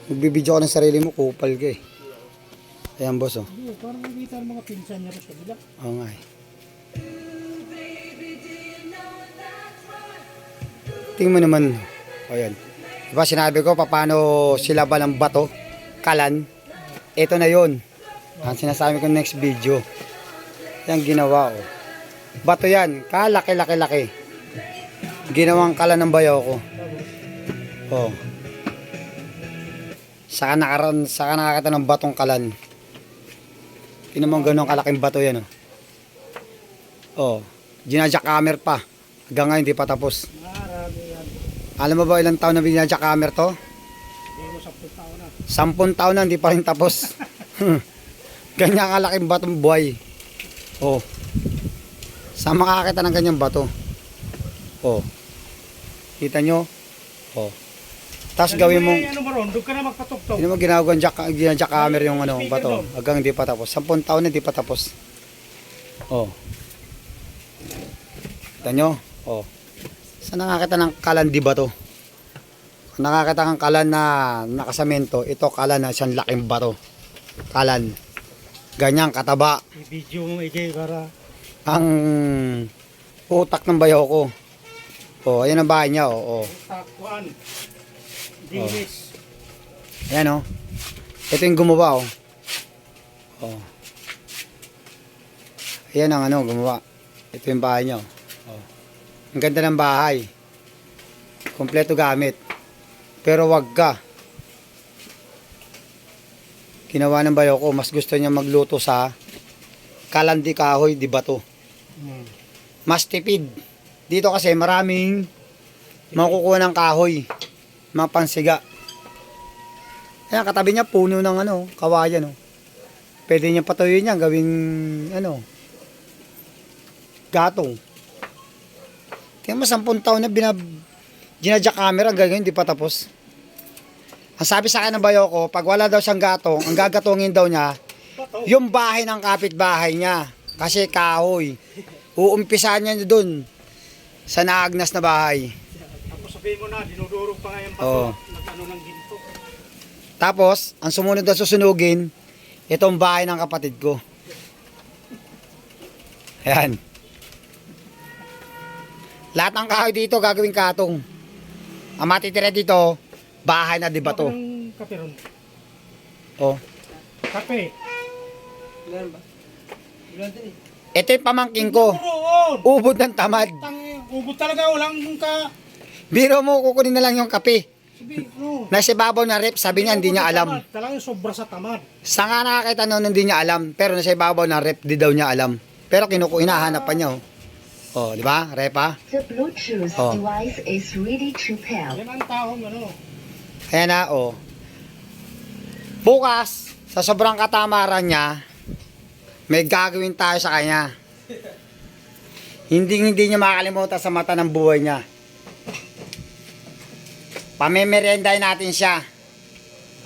Magbibidyo ka ng sarili mo, kupal ka eh. Ayan boss oh. Parang makita ang mga pinsan niya sa kabila. Oo nga eh. Tingnan mo naman. Ayan. Diba sinabi ko paano sila ba ng bato? Kalan. Ito na yon. Ang sinasabi ko next video. Yan ginawa oh. Bato yan. Kalaki-laki-laki. Ginawang kalan ng bayaw ko. Oh. Saka nakakita ng batong kalan. Tingnan mo ganun kalaking bato yan oh. Oh. Ginajakamer pa. Hanggang ngayon hindi pa tapos. Alam mo ba ilang taon na binajakamer to? 10 taon na. 10 taon na hindi pa rin tapos. Ganyan kalaking batong buhay. Oh. Saan makakita ng ganyang bato? Oh. Kita nyo? Oh. Tapos gawin mo. Ano ba ron? Doon ka na magpatugtog. Hindi mo ginagawa ginajakamer yung ano, bato. Hanggang hindi pa tapos. 10 taon na hindi pa tapos. Oh. Kita nyo? Oh. Saan nakakita ng kalan di ba to? Nakakita kang kalan na nakasamento. Ito kalan na siyang laking bato. Kalan. Ganyan kataba. I-video mo AJ para Ang utak ng bayaw ko. Oh, ayan ang bahay niya. Oh, oh. takuan. Dinis. Ayan oh. Ito yung gumawa oh. Oh. Ayan ang ano gumawa. Ito yung bahay niya oh. Oh. Ang ganda ng bahay. Kompleto gamit. Pero wag ka. Ginawa ng bayaw ko, mas gusto niya magluto sa kalandi kahoy, di ba to? Mas tipid. Dito kasi maraming makukuha ng kahoy. Mga pansiga. Ayan, katabi niya puno ng ano, kawayan. Oh. Pwede niya patuyuin niya, gawing ano, gatong. Tingnan mo, 10 taon na ginadya camera, gagawin, hindi pa tapos. Ang sabi sa akin ng bayo ko, pag wala daw siyang gatong, ang gagatongin daw niya, yung bahay ng kapitbahay niya. Kasi kahoy. Uumpisahan niya doon sa naagnas na bahay. Tapos sabihin mo na, dinudurog pa nga yung Oo. bato. Nagano ng ginto. Tapos, ang sumunod na susunugin, itong bahay ng kapatid ko. Ayan. Lahat ng kahoy dito gagawing katong. Ang matitira dito, bahay na di ba to? Ang kape ron. Oh. Kape. Ito yung pamangking ko. Roon. Ubod ng tamad. Ubod talaga, walang ka. Biro mo, kukunin na lang yung kape. Sabi, no. Nasa ibabaw na rep, sabi niya hindi niya alam. Talagang sobra sa tamad. Sa nga nakakita noon hindi niya alam, pero nasa ibabaw na rep, di daw niya alam. Pero hinahanap pa niya oh. Oh, di ba? Repa? The Bluetooth Oh. device is ready to pair. Yan ang taong ano. Ayan na, oh. Bukas, sa sobrang katamaran niya, may gagawin tayo sa kanya. Hindi niya makakalimutan sa mata ng buhay niya. Pamemeriendahin natin siya.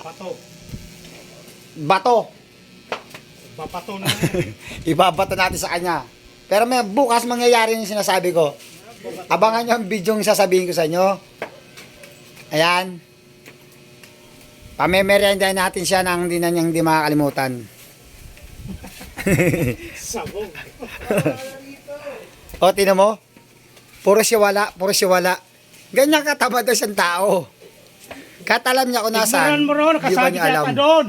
Bato. Bato. Bapato na. Ibabato natin sa kanya. Pero may bukas mangyayari yung sinasabi ko. Abangan nyo ang video yung sasabihin ko sa inyo. Ayan. Pamemeriendahin natin siya nang hindi makakalimutan. Sabong. O, tinan mo. Puro siwala, puro siwala. Ganyan katamad na siyang tao. Kahit alam niya kung nasaan, Tignan mo ron, di ba nakasabi niya ka alam. pa doon.